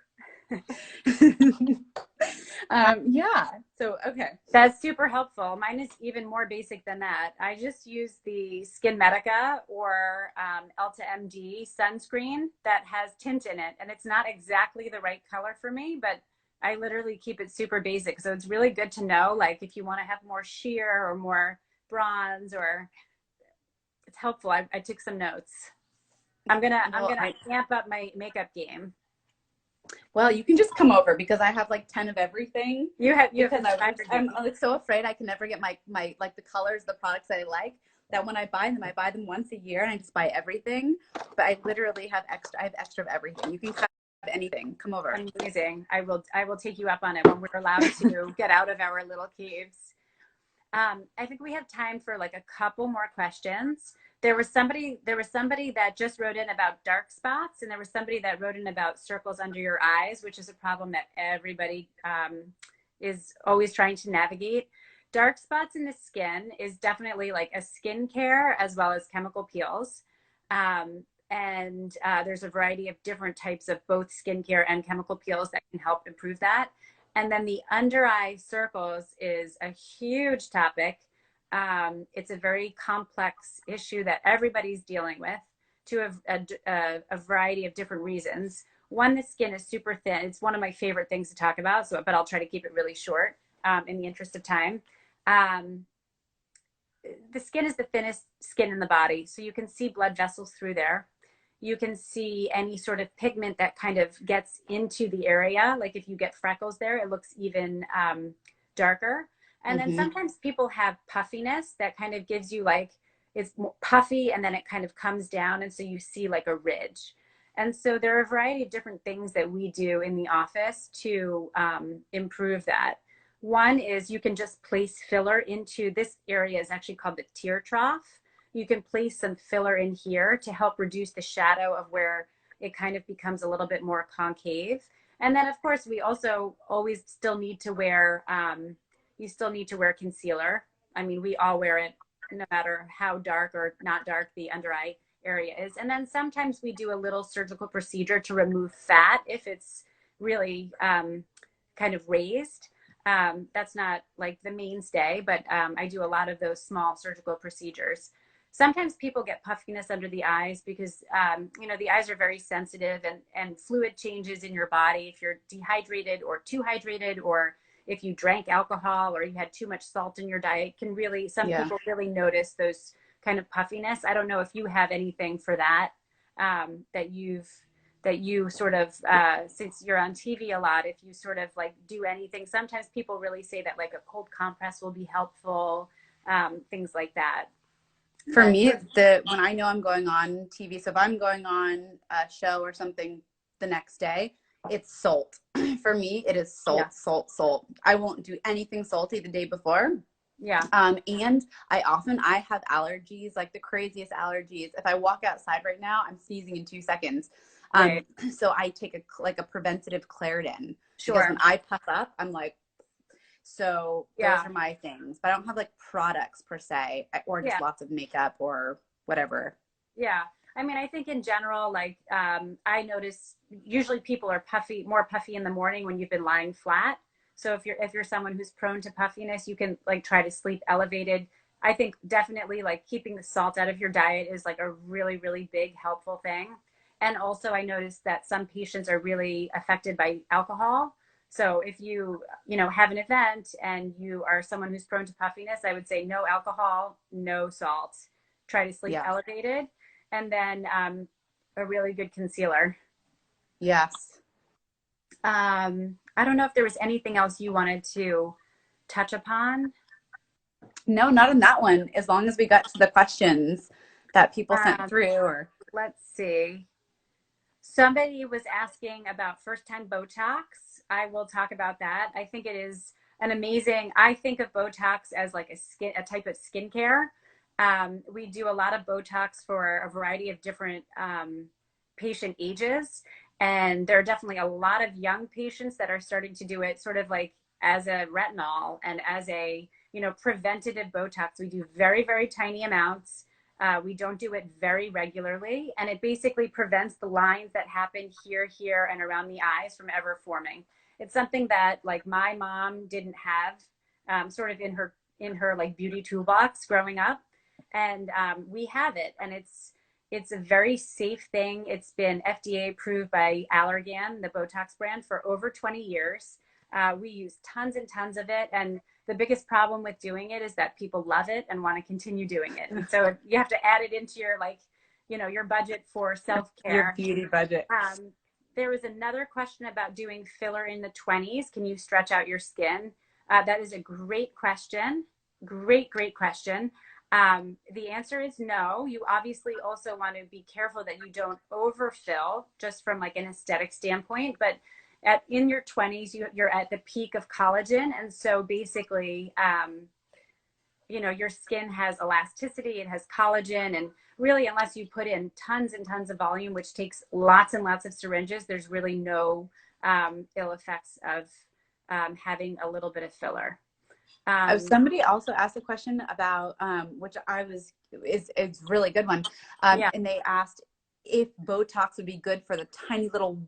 Yeah. So, okay. That's super helpful. Mine is even more basic than that. I just use the Skin Medica or Elta MD sunscreen that has tint in it. And it's not exactly the right color for me, but I literally keep it super basic. So it's really good to know, like if you want to have more sheer or more bronze, or it's helpful. I took some notes. I'm gonna amp up my makeup game. Well, you can just come over because I have like 10 of everything. I'm like so afraid I can never get my like the colors, the products that I like, that when I buy them once a year, and I just buy everything. But I literally have extra. I have extra of everything. You can have anything. Come over. Amazing. I will take you up on it when we're allowed to get out of our little caves. I think we have time for like a couple more questions. There was somebody that just wrote in about dark spots, and there was somebody that wrote in about circles under your eyes, which is a problem that everybody is always trying to navigate. Dark spots in the skin is definitely like a skincare as well as chemical peels. And there's a variety of different types of both skincare and chemical peels that can help improve that. And then the under eye circles is a huge topic. It's a very complex issue that everybody's dealing with to a variety of different reasons. One, the skin is super thin. It's one of my favorite things to talk about, but I'll try to keep it really short in the interest of time. The skin is the thinnest skin in the body, so you can see blood vessels through there. You can see any sort of pigment that kind of gets into the area. Like if you get freckles there, it looks even darker. And then sometimes people have puffiness that kind of gives you like, it's puffy and then it kind of comes down. And so you see like a ridge. And so there are a variety of different things that we do in the office to improve that. One is you can just place filler into this area is actually called the tear trough. You can place some filler in here to help reduce the shadow of where it kind of becomes a little bit more concave. And then of course we also always still need to wear, you still need to wear concealer. I mean, we all wear it no matter how dark or not dark the under eye area is. And then sometimes we do a little surgical procedure to remove fat if it's really kind of raised. That's not like the mainstay, but I do a lot of those small surgical procedures. Sometimes people get puffiness under the eyes because, the eyes are very sensitive and fluid changes in your body. If you're dehydrated or too hydrated, or if you drank alcohol or you had too much salt in your diet, can really, some Yeah. people really notice those kind of puffiness. I don't know if you have anything for that, that you sort of, since you're on TV a lot, if you sort of like do anything, sometimes people really say that like a cold compress will be helpful, things like that. For But me, the when I know I'm going on TV, so if I'm going on a show or something the next day, it's salt. For me, it is yeah, salt, salt, salt. I won't do anything salty the day before. yeah, And I have allergies, like the craziest allergies. If I walk outside right now, I'm sneezing in 2 seconds. right, So I take a preventative Claritin because when sure, I puff up, I'm like, so those yeah, are my things. But I don't have like products per se, or just yeah. lots of makeup or whatever. Yeah. I mean, I think in general, like, I notice usually people are more puffy in the morning when you've been lying flat. So if you're someone who's prone to puffiness, you can like try to sleep elevated. I think definitely like keeping the salt out of your diet is like a really, really big helpful thing. And also I noticed that some patients are really affected by alcohol. So if you have an event and you are someone who's prone to puffiness, I would say no alcohol, no salt. Try to sleep Yeah. elevated, and then a really good concealer. Yes. I don't know if there was anything else you wanted to touch upon. No, not in that one. As long as we got to the questions that people sent Um, through, or let's see. Somebody was asking about first time Botox. I will talk about that. I think it is I think of Botox as like a type of skincare. We do a lot of Botox for a variety of different patient ages. And there are definitely a lot of young patients that are starting to do it sort of like as a retinol and as a, preventative Botox. We do very, very tiny amounts. We don't do it very regularly, and it basically prevents the lines that happen here, and around the eyes from ever forming. It's something that like my mom didn't have, sort of in her like beauty toolbox growing up, and we have it, and it's a very safe thing. It's been FDA approved by Allergan, the Botox brand, for over 20 years. We use tons and tons of it, and the biggest problem with doing it is that people love it and want to continue doing it. And so you have to add it into your like, your budget for your self-care. beauty budget. There was another question about doing filler in the 20s. Can you stretch out your skin? That is a great question. Great, great question. The answer is no. You obviously also want to be careful that you don't overfill just from like an aesthetic standpoint, but in your 20s, you're at the peak of collagen. And so basically, your skin has elasticity, it has collagen, and really, unless you put in tons and tons of volume, which takes lots and lots of syringes, there's really no ill effects of having a little bit of filler. Somebody also asked a question about, which is really good one. Yeah. And they asked if Botox would be good for the tiny little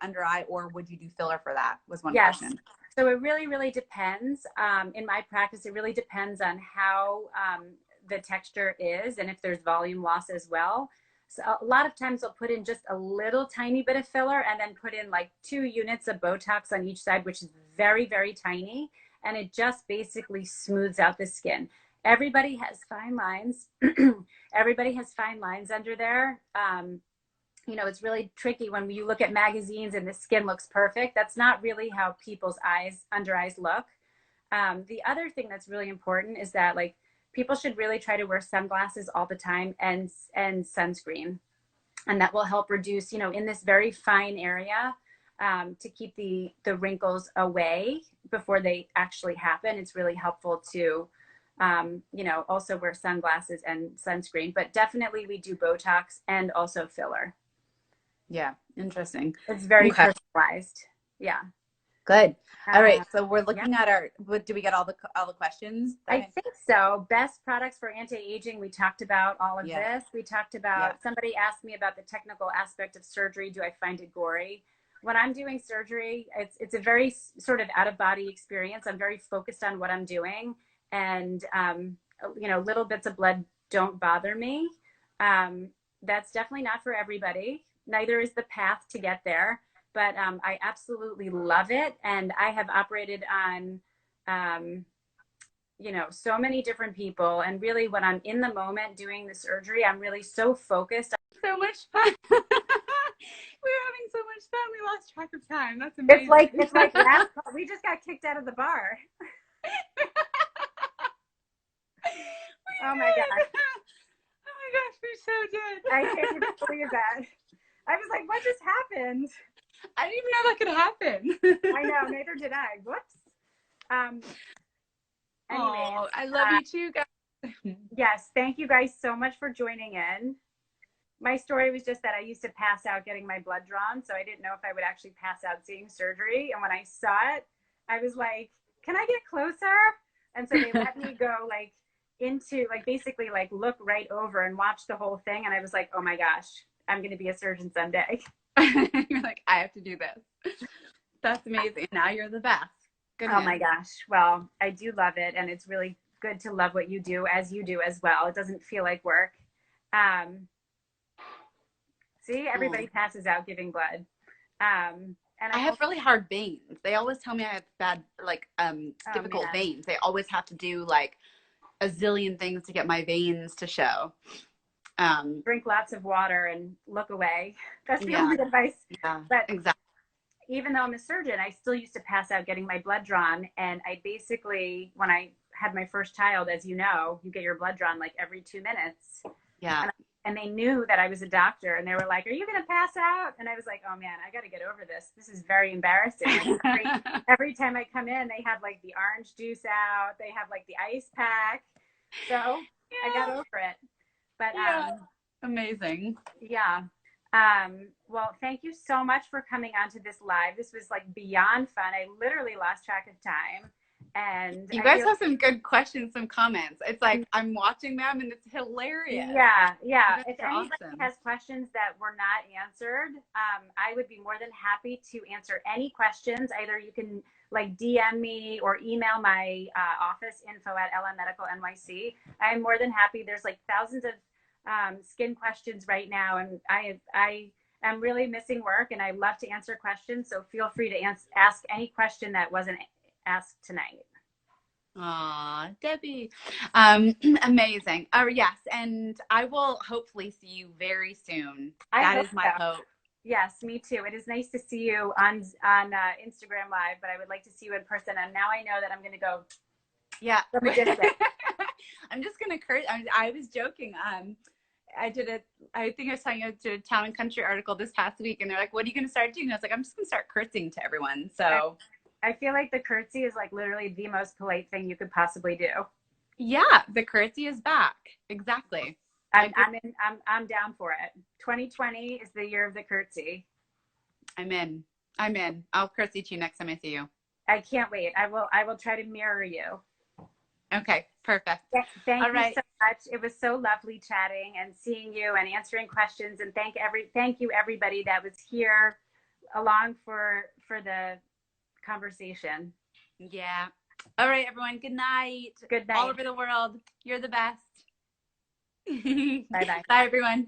under eye, or would you do filler for that? Was one Yes. question. So it really, really depends. In my practice, it really depends on how the texture is and if there's volume loss as well. So a lot of times I'll put in just a little tiny bit of filler and then put in like 2 units of Botox on each side, which is very, very tiny. And it just basically smooths out the skin. Everybody has fine lines. Everybody has fine lines under there. It's really tricky when you look at magazines and the skin looks perfect. That's not really how people's under eyes look. The other thing that's really important is that like people should really try to wear sunglasses all the time and sunscreen. And that will help reduce, in this very fine area, to keep the wrinkles away before they actually happen. It's really helpful to, also wear sunglasses and sunscreen, but definitely we do Botox and also filler. Yeah. Interesting. It's very Okay. personalized. Yeah. Good. All right. Uh, So we're yeah. looking at do we get all the questions? I think so. Best products for anti-aging. We talked about all of Yeah. this. We talked Yeah. about, somebody asked me about the technical aspect of surgery. Do I find it gory? When I'm doing surgery, it's a very sort of out of body experience. I'm very focused on what I'm doing, and little bits of blood don't bother me. That's definitely not for everybody. Neither is the path to get there, but I absolutely love it, and I have operated on so many different people. And really, when I'm in the moment doing the surgery, I'm really so focused. So much fun. We were having so much fun. We lost track of time. That's amazing. It's like last call. We just got kicked out of the bar. Oh my gosh. Oh my gosh, we so did. I can't even believe that. I was like, what just happened? I didn't even know that could happen. I know, neither did I. Whoops. Anyway, I love you too, guys. Yes, thank you guys so much for joining in. My story was just that I used to pass out getting my blood drawn, so I didn't know if I would actually pass out seeing surgery. And when I saw it, I was like, can I get closer? And so they let me go into basically look right over and watch the whole thing. And I was like, oh my gosh, I'm going to be a surgeon someday. You're like, I have to do this. That's amazing. Now you're the best. Goodness. Oh my gosh. Well, I do love it. And it's really good to love what you do as well. It doesn't feel like work. See, everybody passes out giving blood. And I have really hard veins. They always tell me I have bad, difficult veins. They always have to do a zillion things to get my veins to show. Drink lots of water and look away. That's the only advice. Yeah, but exactly. Even though I'm a surgeon, I still used to pass out getting my blood drawn. And I basically, when I had my first child, as you know, you get your blood drawn every 2 minutes. Yeah. And they knew that I was a doctor, and they were like, are you going to pass out? And I was like, oh man, I got to get over this. This is very embarrassing. Every time I come in, they have the orange juice out. They have the ice pack. So I got over it. But amazing. Yeah. Well, thank you so much for coming on to this live. This was beyond fun. I literally lost track of time. And you guys have some good questions, some comments. It's I'm watching them and it's hilarious. Yeah. If anybody awesome. has questions that were not answered, I would be more than happy to answer any questions. Either you can DM me or email my office info@lmmedicalnyc. I'm more than happy. There's thousands of skin questions right now, and I am really missing work, and I love to answer questions. So feel free to ask any question that wasn't asked tonight. Aw, Debbie. Amazing. Yes, and I will hopefully see you very soon. That is my hope. Yes, me too. It is nice to see you on Instagram Live, but I would like to see you in person. And now I know that I'm going to go. Yeah. From a distance. I'm just going to curse. I was joking. I think I was telling you, I did a Town and Country article this past week, and they're like, what are you going to start doing? I was like, I'm just going to start curtsing to everyone. So I feel like the curtsy is literally the most polite thing you could possibly do. Yeah, the curtsy is back. Exactly. I'm down for it. 2020 is the year of the curtsy. I'm in. I'll curtsy to you next time I see you. I can't wait. I will try to mirror you. Okay, perfect. Thank you so much. It was so lovely chatting and seeing you and answering questions. And thank you everybody that was here along for the conversation. Yeah. All right, everyone. Good night. Good night. All over the world. You're the best. Bye-bye. Bye, everyone.